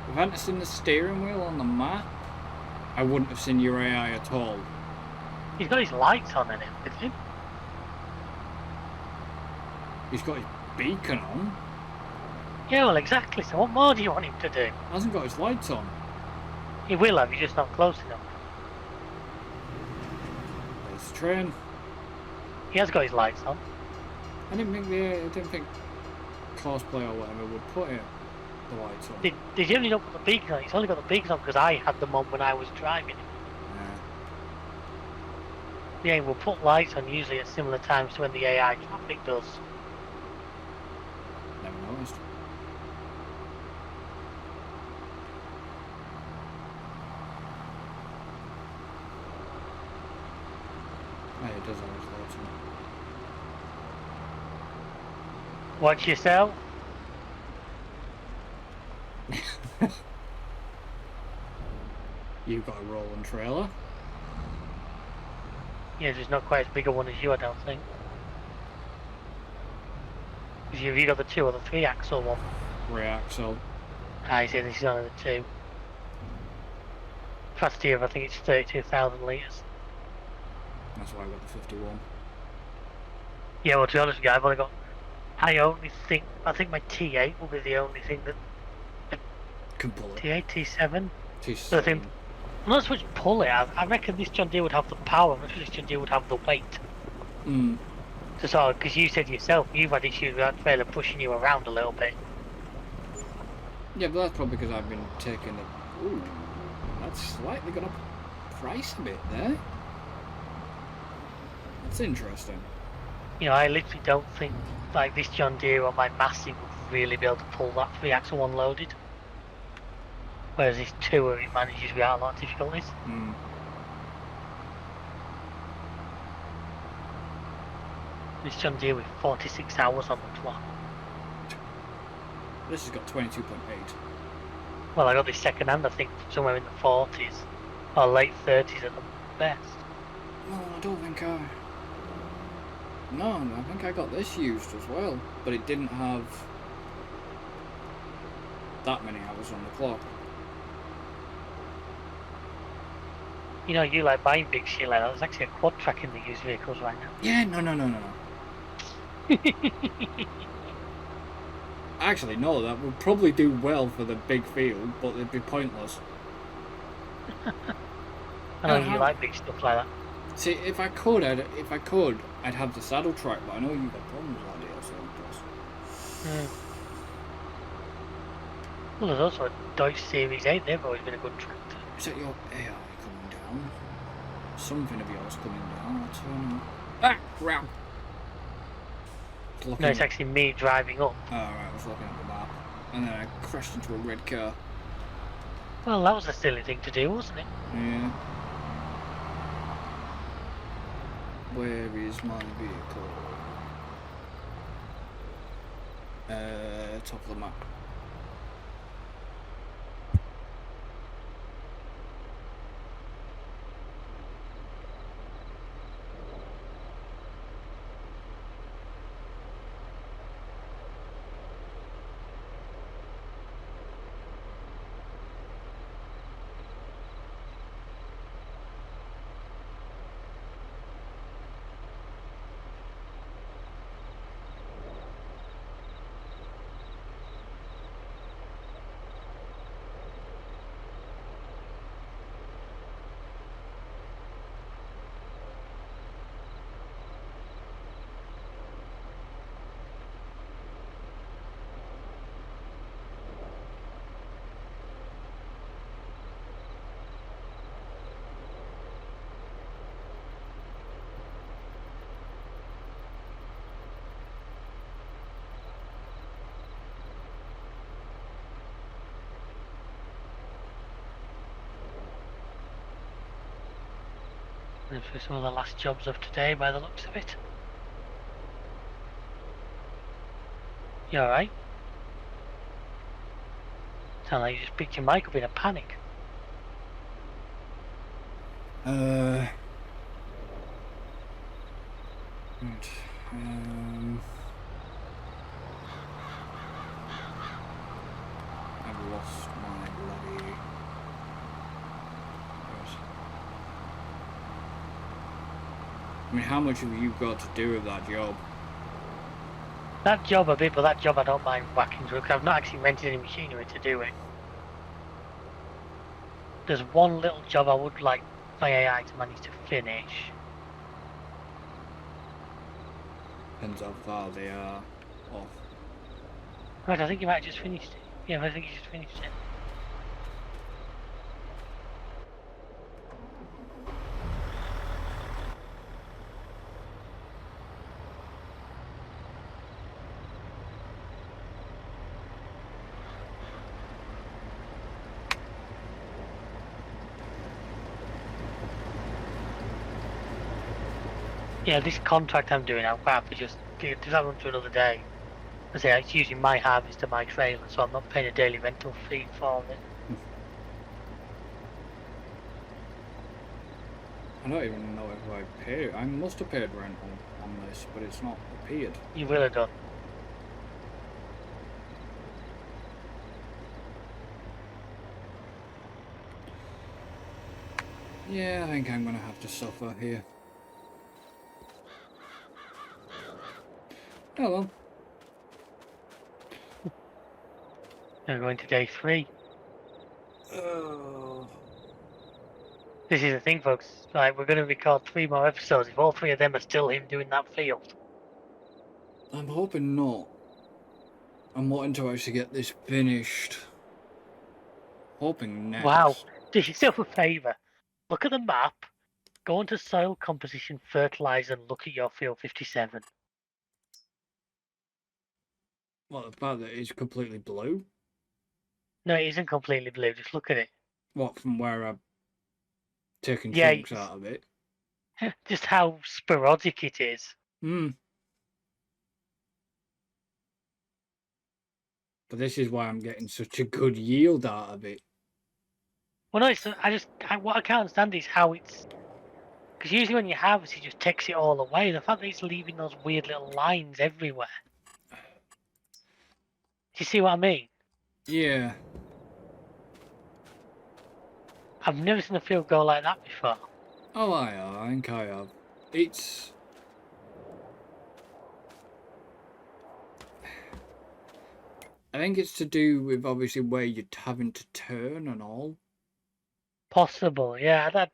If I hadn't seen the steering wheel on the map, I wouldn't have seen your AI at all. He's got his lights on and everything. He's got his beacon on. Yeah, well, exactly. So what more do you want him to do? Hasn't got his lights on. He will have, he's just not close enough. There's the train. He has got his lights on. I didn't think cosplay or whatever would put the lights on. Did you only not put the beacon on? He's only got the beacon on because I had them on when I was driving. Yeah, we'll put lights on usually at similar times to when the AI traffic does. Never noticed. Oh, it does have his lights on. Watch yourself. You've got a rolling trailer. Yeah, there's not quite as big a one as you, I don't think. Because you've either got the 2 or the 3 axle one. Reaxle. I see this is only the 2. Capacity of I think it's 32,000 litres. That's why I got the 51. Yeah, well to be honest with you, I think my T8 will be the only thing that Can pull it. T8, T7. T7. I think I'm not supposed to pull it. I reckon this John Deere would have the power. I'm not sure this John Deere would have the weight. Mm. To sort of, because you said yourself you've had issues with that trailer pushing you around a little bit. Yeah, but that's probably because I've been taking the. Ooh, that's slightly gonna price a bit there. That's interesting. You know, I literally don't think like this John Deere on my Massey would really be able to pull that 3-axle one loaded. Whereas this 2 it manages without a lot of difficulties. Mm. This John Deere with 46 hours on the clock. This has got 22.8. Well, I got this second hand, I think, somewhere in the 40s or late 30s at the best. No, I don't think I. No, I think I got this used as well, but it didn't have that many hours on the clock. You know, you like buying big shit like that. There's actually a quad track in the used vehicles right now. Yeah, no. Actually, no, that would probably do well for the big field, but it'd be pointless. I know you like big stuff like that. See, if I could, I'd have the saddle track, but I know you've got problems with that DLC. Well, there's also a Dodge Series 8. They've always been a good tractor. Is that your AI coming down? Something of yours coming down. I'll turn. Ah, round. No, it's actually me driving up. Oh, right, I was looking at the map, and then I crashed into a red car. Well, that was a silly thing to do, wasn't it? Yeah. Where is my vehicle? Top of the map. And for some of the last jobs of today, by the looks of it. You alright? Sound like you just picked your mic up in a panic. Right. I've lost my bloody. I mean, how much have you got to do with that job? That job a bit, but that job I don't mind whacking through because I've not actually rented any machinery to do it. There's one little job I would like my AI to manage to finish. Depends how far they are off. Right, I think you might have just finished it. Yeah, I think you just finished it. Yeah, this contract I'm doing, I'll have to just do that one to another day. I say it's using my harvest to my trailer, so I'm not paying a daily rental fee for it. I don't even know if I paid. I must have paid rent on this, but it's not appeared. You will have done. Yeah, I think I'm gonna have to suffer here. Oh well. We're going to day 3. Oh. This is the thing, folks. Like, we're going to record 3 more episodes. If all 3 of them are still him doing that field. I'm hoping not. I'm wanting to actually get this finished. Hoping next. Wow. Do yourself a favour. Look at the map. Go into soil composition, fertilizer, and look at your field 57. What, the fact that it's completely blue? No, it isn't completely blue. Just look at it. What, from where I've taken Yeah, chunks out of it? just how sporadic it is. Hmm. But this is why I'm getting such a good yield out of it. Well, no, it's what I can't understand is how it's, because usually when you harvest, he just takes it all away. The fact that he's leaving those weird little lines everywhere. Do you see what I mean? Yeah. I've never seen a field go like that before. Oh, I think I have. It's... I think it's to do with obviously where you're having to turn and all. possible. Yeah, that.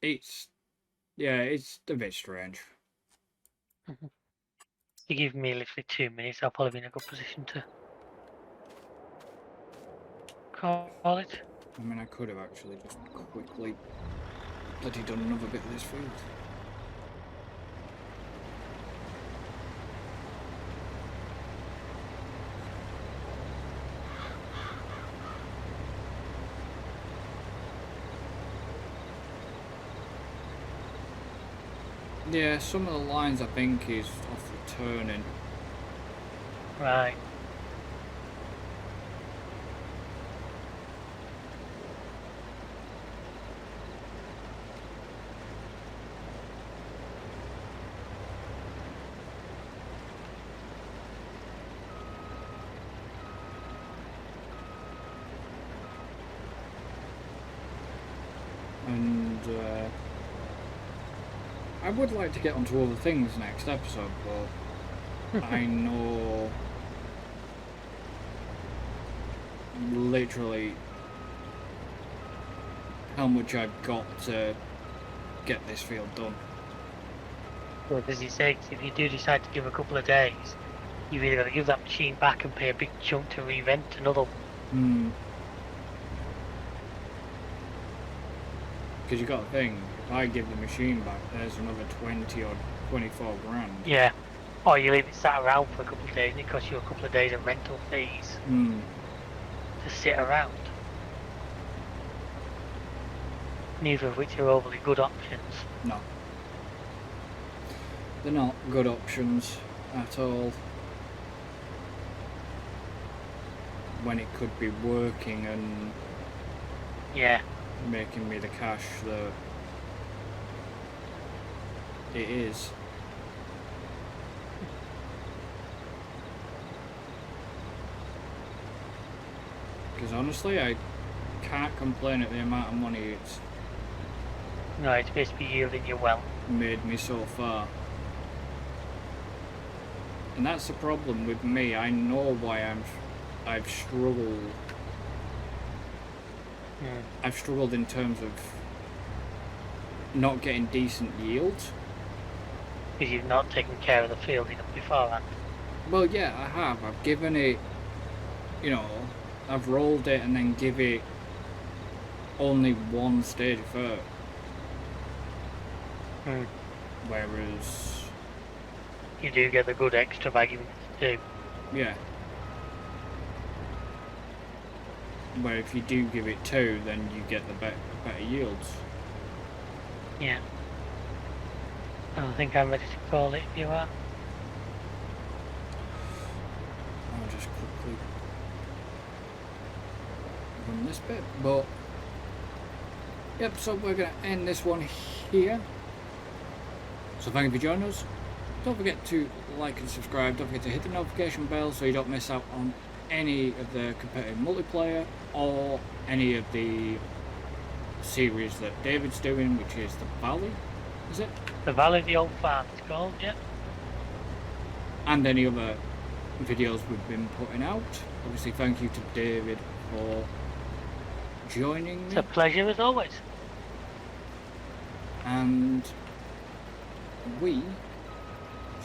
It's a bit strange. You give me literally 2 minutes, I'll probably be in a good position to call it. I mean, I could have actually just quickly bloody done another bit of this field. Yeah, some of the lines I think is off the turning. Right. And I would like to get onto other things next episode, but I know literally how much I've got to get this field done. Well, as you say, if you do decide to give a couple of days, you've either got to give that machine back and pay a big chunk to revent another one. Because you got to think, if I give the machine back, there's another 20 or 24 grand. Yeah. Or you leave it sat around for a couple of days and it costs you a couple of days of rental fees to sit around. Neither of which are overly good options. No. They're not good options at all. When it could be working and Yeah. making me the cash that it is. Because honestly, I can't complain at the amount of money it's No, it's basically yielding you well. made me so far. And that's the problem with me. I know why I've struggled. I've struggled in terms of not getting decent yields. Because you've not taken care of the field enough beforehand. Well, yeah, I have. I've given it, I've rolled it and then give it only one stage of fur. Whereas You do get the good extra by giving it to 2. yeah. Where if you do give it 2, then you get the better yields. Yeah. I think I'm ready to call it if you are. I'll just quickly run this bit, but yep, so we're going to end this one here. So thank you for joining us. Don't forget to like and subscribe. Don't forget to hit the notification bell so you don't miss out on any of the competitive multiplayer or any of the series that David's doing, which is the Valley, is it? The Valley of the Old Farm it's called, yeah. And any other videos we've been putting out. Obviously, thank you to David for joining me. It's a pleasure as always. And we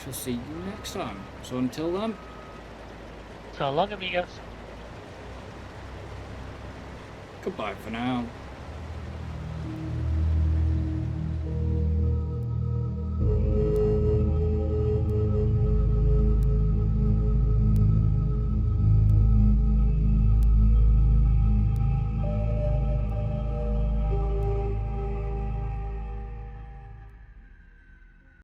shall see you next time. So until then, So long, amigos. goodbye for now.